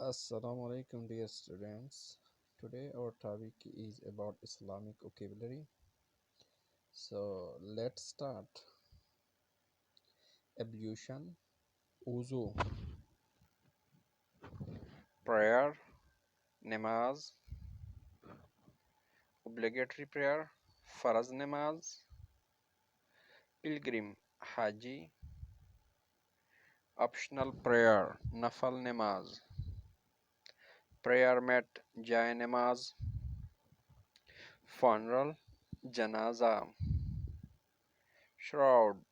Assalamu alaikum dear students. Today our topic is about Islamic vocabulary. So let's start. Ablution, wuzu, prayer, namaz, obligatory prayer, faraz namaz, pilgrim, haji, optional prayer, nafal namaz, prayer mat, jai namaz, funeral, janaza, shroud,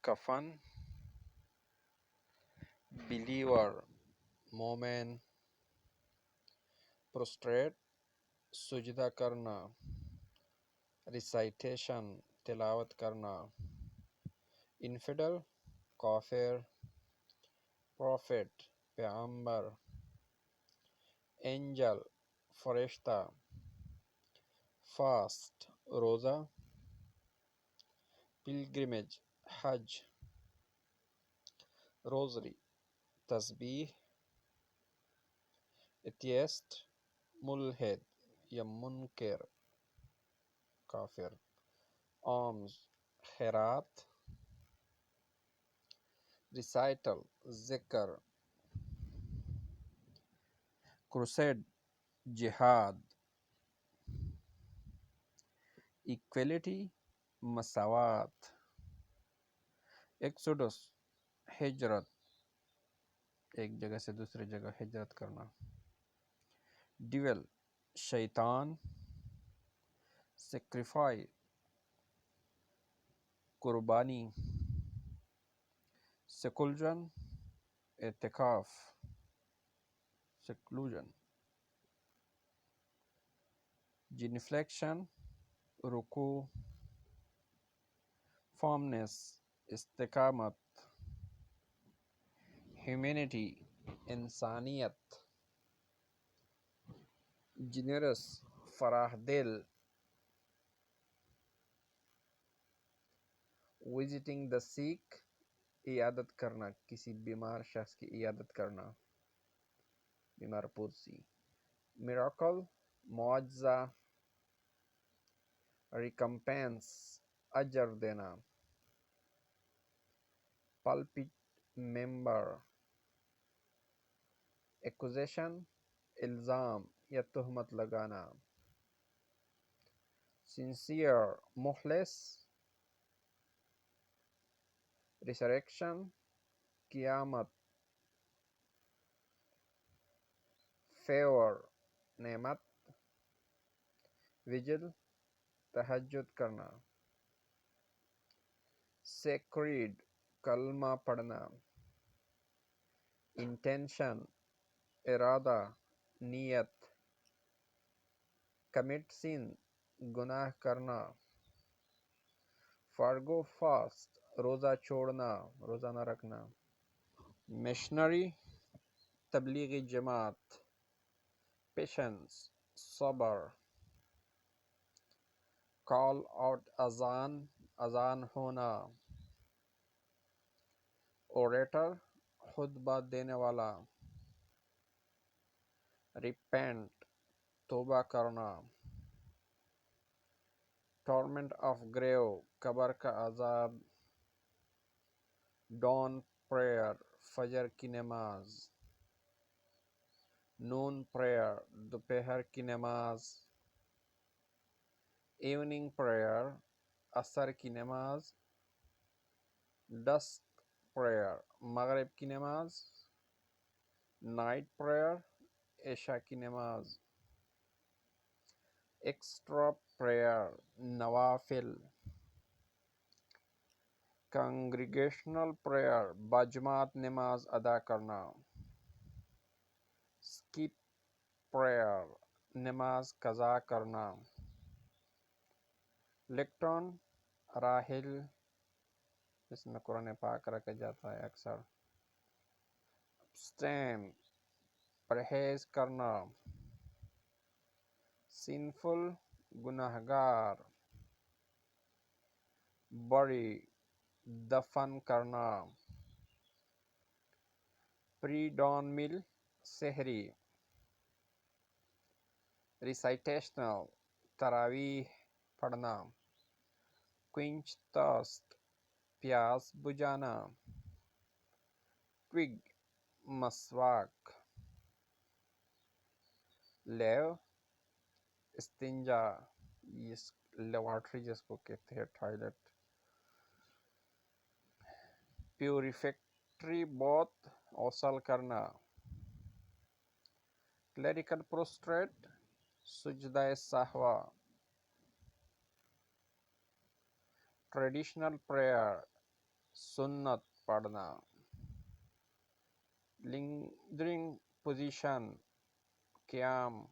kafan, believer, مومن، prostrate سجدہ کرنا، recitation تلاوت کرنا، انفیڈل کافر، profit پیغمبر، Angel فرشتہ، fast روزہ، pilgrimage حج، روزری تسبیح، ایتھیسٹ ملحد یا منکر کافر، آمز خیرات، ریسائٹل ذکر، کروسیڈ جہاد، ایکویلٹی مساوات، ایکسوڈس ہجرت ایک جگہ سے دوسری جگہ ہجرت کرنا، ڈیول شیطان، سیکریفائی قربانی، سیکولجن اعتکاف، سیکلوژن، جینفلیکشن رکوع، فارمنس استقامت، ہیومینٹی انسانیت، جنرس فراخ دل، وزٹنگ دا سیک عیادت کرنا، کسی بیمار شخص کی عیادت کرنا، بیمار پرسی، میراکل معجزہ، ریکمپینس اجر دینا، پلپٹ ممبر، ایکوزیشن الزام یا تہمت لگانا، سنسیئر مخلص، ریسریکشن قیامت، فیور نعمت، وجل تہجد کرنا، سیکریڈ کلمہ پڑھنا، انٹینشن ارادہ نیت، کمٹ سن گناہ کرنا، فارگو فاسٹ روزہ چھوڑنا روزہ نہ رکھنا، مشنری تبلیغی جماعت، پیشنس صبر، کال آؤٹ اذان اذان ہونا، اوریٹر خطبہ دینے والا، ریپینٹ توبہ کرنا، ٹورمنٹ آف گریو قبر کا عذاب، ڈان پریئر فجر کی نماز، نون پریئر دوپہر کی نماز، ایوننگ پریئر عصر کی نماز، ڈسک پریئر مغرب کی نماز، نائٹ پریئر عشاء کی نماز، ایکسٹرا پریئر نوافل، کانگریگیشنل پریئر باجماعت نماز ادا کرنا، اسکپ پریئر نماز قضا کرنا، لیکٹون راحل اس میں قرآن پاک رکھا جاتا ہے اکثر، اسٹیم پرہیز کرنا، سینفل گناہگار، بری دفن کرنا، پری ڈان مل سحری. ریسائٹیشنل تراویح پڑھنا. کوئنچ تھرسٹ پیاس بجھانا. ٹوگ مسواک. لیو استنجا لیبارٹری جس کو کہتے ہیں ٹوائلٹ. پیوریفیکٹری بوتھ غسل کرنا. کلیریکل پروسٹریٹ سجدہ سہوا. ٹریڈیشنل پریئر سنت پڑھنا. لنگرنگ پوزیشن قیام.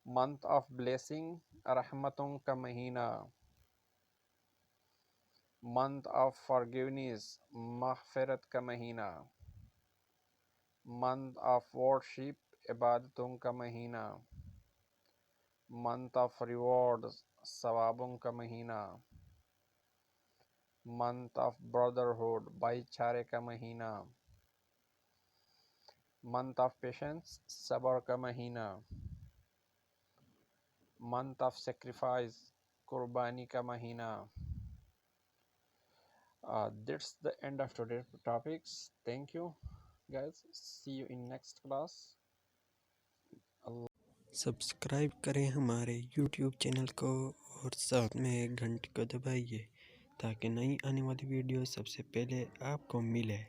منتھ آف بلیسنگ رحمتوں کا مہینہ. منتھ آف فارگیونیس مغفرت کا مہینہ. منتھ آف ورشپ عبادتوں کا مہینہ. منتھ آف ریوارڈز ثوابوں کا مہینہ. منتھ آف بردرہڈ بھائی چارے کا مہینہ. منتھ آف پیشنس صبر کا مہینہ. منتھ آف سیکریفائس قربانی کا مہینہ. That's the end of today's topics. Thank you guys. See you in next class. Subscribe کریں ہمارے یوٹیوب چینل کو اور ساتھ میں گھنٹی کو دبائیے تاکہ نئی آنے والی ویڈیو سب سے پہلے آپ کو ملے.